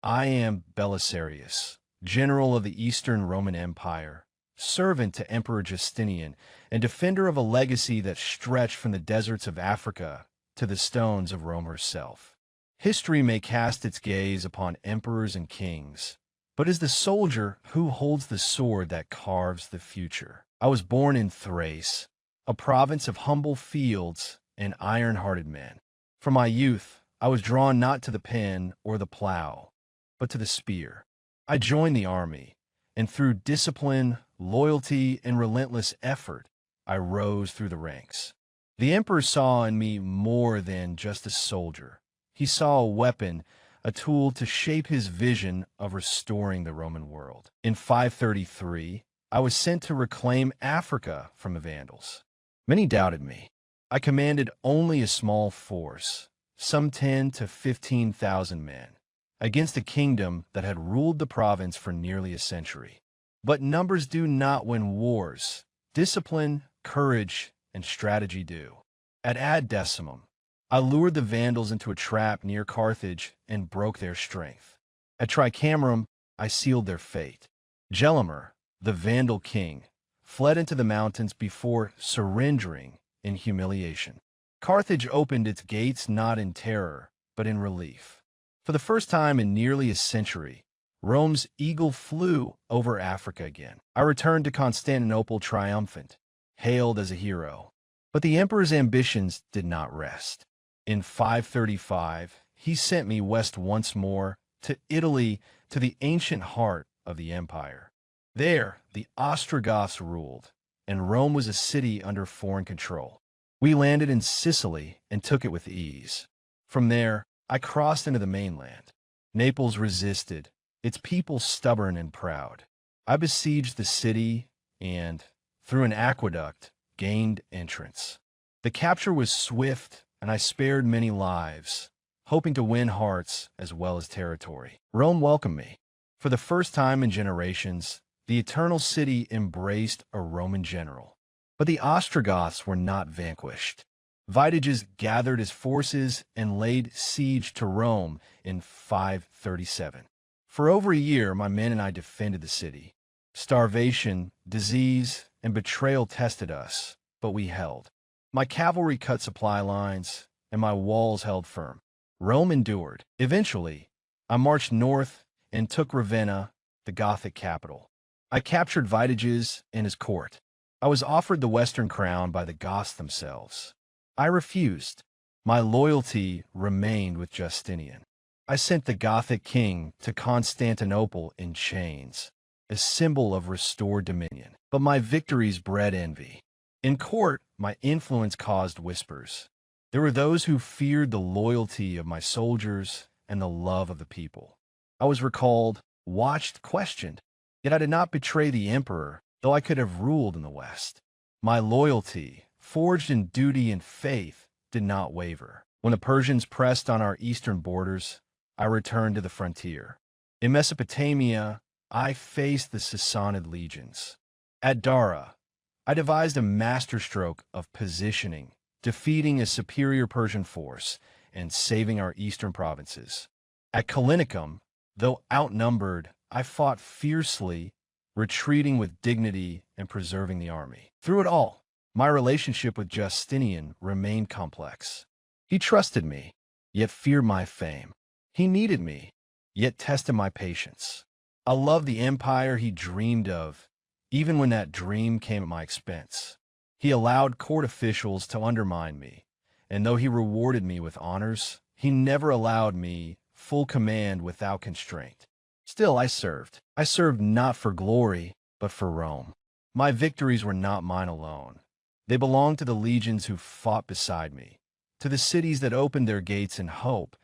I am Belisarius, general of the Eastern Roman Empire, servant to Emperor Justinian, and defender of a legacy that stretched from the deserts of Africa to the stones of Rome herself. History may cast its gaze upon emperors and kings, but is the soldier who holds the sword that carves the future. I was born in Thrace, a province of humble fields and iron-hearted men. From my youth, I was drawn not to the pen or the plow, but to the spear. I joined the army, and through discipline, loyalty, and relentless effort, I rose through the ranks. The emperor saw in me more than just a soldier. He saw a weapon, a tool to shape his vision of restoring the Roman world. In 533, I was sent to reclaim Africa from the Vandals. Many doubted me. I commanded only a small force, some 10 to 15,000 men, against a kingdom that had ruled the province for nearly a century. But numbers do not win wars. Discipline, courage, and strategy do. At Ad Decimum, I lured the Vandals into a trap near Carthage and broke their strength. At Tricamerum, I sealed their fate. Gelimer, the Vandal king, fled into the mountains before surrendering in humiliation. Carthage opened its gates not in terror, but in relief. For the first time in nearly a century, Rome's eagle flew over Africa again. I returned to Constantinople triumphant, hailed as a hero. But the emperor's ambitions did not rest. In 535, he sent me west once more, to Italy, to the ancient heart of the empire. There, the Ostrogoths ruled, and Rome was a city under foreign control. We landed in Sicily and took it with ease. From there, I crossed into the mainland. Naples resisted, its people stubborn and proud. I besieged the city and, through an aqueduct, gained entrance. The capture was swift, and I spared many lives, hoping to win hearts as well as territory. Rome welcomed me. For the first time in generations, the Eternal City embraced a Roman general. But the Ostrogoths were not vanquished. Vitiges gathered his forces and laid siege to Rome in 537. For over a year, my men and I defended the city. Starvation, disease, and betrayal tested us, but we held. My cavalry cut supply lines, and my walls held firm. Rome endured. Eventually, I marched north and took Ravenna, the Gothic capital. I captured Vitiges and his court. I was offered the Western crown by the Goths themselves. I refused. My loyalty remained with Justinian. I sent the Gothic king to Constantinople in chains, a symbol of restored dominion. But my victories bred envy. In court, my influence caused whispers. There were those who feared the loyalty of my soldiers and the love of the people. I was recalled, watched, questioned. Yet I did not betray the emperor, though I could have ruled in the West. My loyalty, forged in duty and faith, did not waver. When the Persians pressed on our eastern borders, I returned to the frontier. In Mesopotamia, I faced the Sassanid legions. At Dara, I devised a masterstroke of positioning, defeating a superior Persian force and saving our eastern provinces. At Callinicum, though outnumbered, I fought fiercely, retreating with dignity and preserving the army. Through it all, my relationship with Justinian remained complex. He trusted me, yet feared my fame. He needed me, yet tested my patience. I loved the empire he dreamed of, even when that dream came at my expense. He allowed court officials to undermine me, and though he rewarded me with honors, he never allowed me full command without constraint. Still, I served. I served not for glory, but for Rome. My victories were not mine alone. They belonged to the legions who fought beside me, to the cities that opened their gates in hope,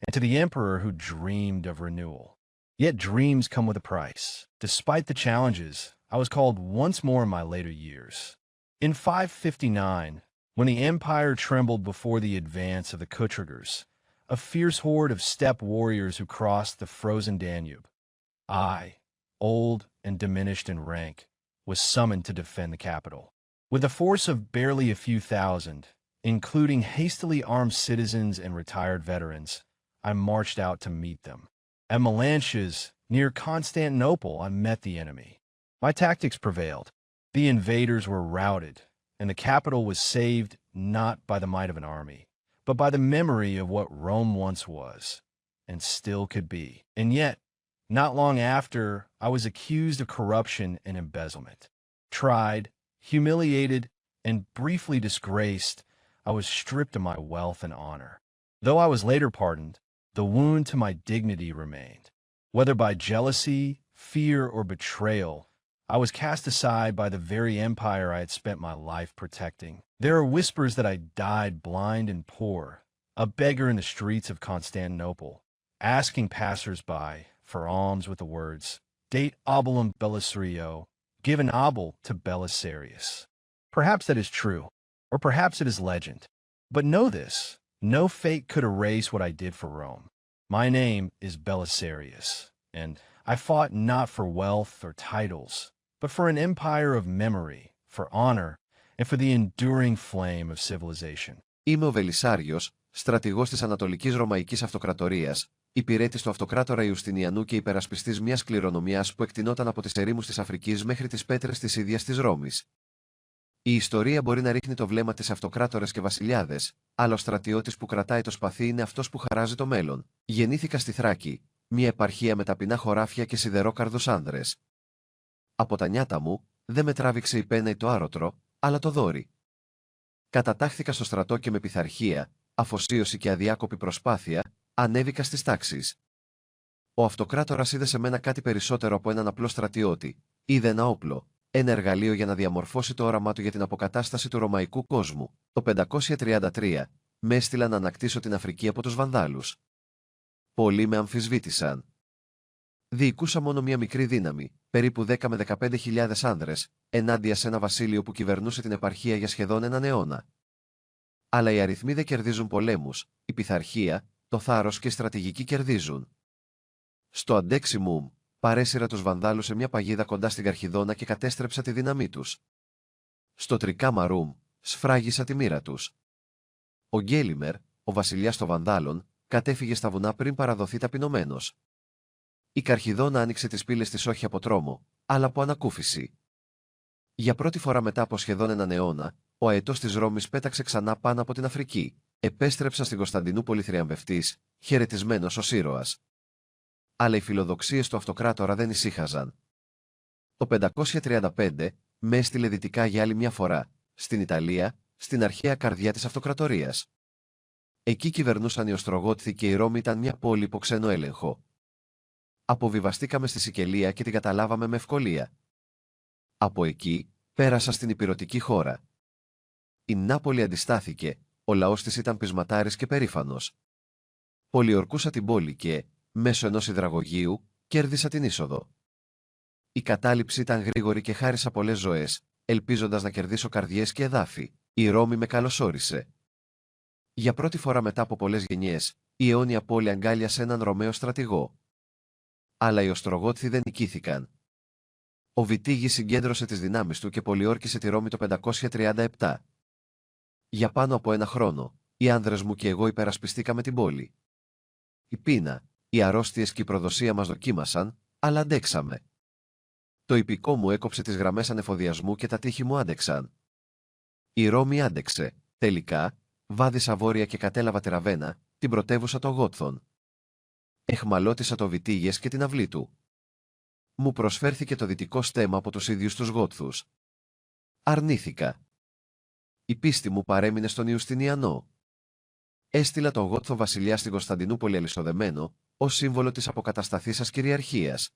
and to the emperor who dreamed of renewal. Yet dreams come with a price. Despite the challenges, I was called once more in my later years. In 559, when the empire trembled before the advance of the Kutrigers, a fierce horde of steppe warriors who crossed the frozen Danube, I, old and diminished in rank, was summoned to defend the capital. With a force of barely a few thousand, including hastily armed citizens and retired veterans, I marched out to meet them. At Melanches, near Constantinople, I met the enemy. My tactics prevailed. The invaders were routed, and the capital was saved not by the might of an army, but by the memory of what Rome once was, and still could be. And yet, not long after, I was accused of corruption and embezzlement. Tried, humiliated, and briefly disgraced, I was stripped of my wealth and honor. Though I was later pardoned, the wound to my dignity remained. Whether by jealousy, fear, or betrayal, I was cast aside by the very empire I had spent my life protecting. There are whispers that I died blind and poor, a beggar in the streets of Constantinople, asking passers-by for alms with the words, "Date obulum Belisario, give an obol to Belisarius." Perhaps that is true, or perhaps it is legend. But know this, no fate could erase what I did for Rome. My name is Belisarius, and I fought not for wealth or titles, but for an empire of memory, for honor, and for the enduring flame of civilization. Είμαι ο Βελισάριος, στρατηγός της Ανατολικής Ρωμαϊκής Αυτοκρατορίας, υπηρέτης του Αυτοκράτορα Ιουστινιανού και υπερασπιστής μιας κληρονομιάς που εκτινόταν από τις ερήμους της Αφρικής μέχρι τις πέτρες της ίδιας της Ρώμης. Η ιστορία μπορεί να ρίχνει το βλέμμα της αυτοκράτορες και βασιλιάδες, αλλά ο στρατιώτης που κρατάει το σπαθί είναι αυτός που χαράζει το μέλλον. Γεννήθηκα στη Θράκη, μια επαρχία με ταπεινά χωράφια και σιδερόκαρδους άνδρες. Από τα νιάτα μου δεν με τράβηξε η πένα ή το άρωτρο, αλλά το δόρυ. Κατατάχθηκα στο στρατό και με πειθαρχία, αφοσίωση και αδιάκοπη προσπάθεια, ανέβηκα στις τάξεις. Ο αυτοκράτορας είδε σε μένα κάτι περισσότερο από έναν απλό στρατιώτη. Είδε ένα όπλο, ένα εργαλείο για να διαμορφώσει το όραμά του για την αποκατάσταση του ρωμαϊκού κόσμου. Το 533 με έστειλαν να ανακτήσω την Αφρική από τους Βανδάλους. Πολλοί με αμφισβήτησαν. Διοικούσα μόνο μια μικρή δύναμη, περίπου 10 με 15.000 άνδρες, ενάντια σε ένα βασίλειο που κυβερνούσε την επαρχία για σχεδόν έναν αιώνα. Αλλά οι αριθμοί δεν κερδίζουν πολέμους, η πειθαρχία, το θάρρος και η στρατηγική κερδίζουν. Στο αντέξιμουμ, παρέσυρα τους Βανδάλους σε μια παγίδα κοντά στην Καρχιδόνα και κατέστρεψα τη δύναμή τους. Στο Τρικάμαρουμ, σφράγισα τη μοίρα τους. Ο Γκέλιμερ, ο βασιλιάς των Βανδάλων, κατέφυγε στα βουνά πριν παραδοθεί ταπεινωμένος. Η Καρχιδόνα άνοιξε τις πύλες της όχι από τρόμο, αλλά από ανακούφιση. Για πρώτη φορά μετά από σχεδόν έναν αιώνα, ο αετός της Ρώμης πέταξε ξανά πάνω από την Αφρική. Επέστρεψα στην Κωνσταντινούπολη θριαμβευτής, χαιρετισμένος ως ήρωας. Αλλά οι φιλοδοξίες του αυτοκράτορα δεν ησύχαζαν. Το 535 με έστειλε δυτικά για άλλη μια φορά, στην Ιταλία, στην αρχαία καρδιά της αυτοκρατορίας. Εκεί κυβερνούσαν οι Οστρογότθοι και η Ρώμη ήταν μια πόλη υπό ξένο έλεγχο. Αποβιβαστήκαμε στη Σικελία και την καταλάβαμε με ευκολία. Από εκεί πέρασα στην ηπειρωτική χώρα. Η Νάπολη αντιστάθηκε, ο λαός της ήταν πεισματάρης και περήφανος. Πολιορκούσα την πόλη και, μέσω ενός υδραγωγείου, κέρδισα την είσοδο. Η κατάληψη ήταν γρήγορη και χάρισα πολλές ζωές, ελπίζοντας να κερδίσω καρδιές και εδάφη. Η Ρώμη με καλωσόρισε. Για πρώτη φορά μετά από πολλές γενιές, η αιώνια πόλη αγκάλιασε έναν Ρωμαίο στρατηγό. Αλλά οι Οστρογότθοι δεν νικήθηκαν. Ο Βιτίγης συγκέντρωσε τις δυνάμεις του και πολιόρκησε τη Ρώμη το 537. Για πάνω από ένα χρόνο, οι άνδρες μου και εγώ υπερασπιστήκαμε την πόλη. Η πείνα, οι αρρώστιες και η προδοσία μας δοκίμασαν, αλλά αντέξαμε. Το ιππικό μου έκοψε τις γραμμές ανεφοδιασμού και τα τείχη μου άντεξαν. Η Ρώμη άντεξε. Τελικά, βάδισα βόρεια και κατέλαβα τη Ραβένα, την πρωτεύουσα των Γότθων. Εχμαλώτισα το Βιτίγες και την αυλή του. Μου προσφέρθηκε το δυτικό στέμμα από τους ίδιους τους Γότθους. Αρνήθηκα. Η πίστη μου παρέμεινε στον Ιουστινιανό. Έστειλα τον Γότθο βασιλιά στην Κωνσταντινούπολη αλυσοδεμένο, ως σύμβολο της αποκατασταθήσας κυριαρχίας.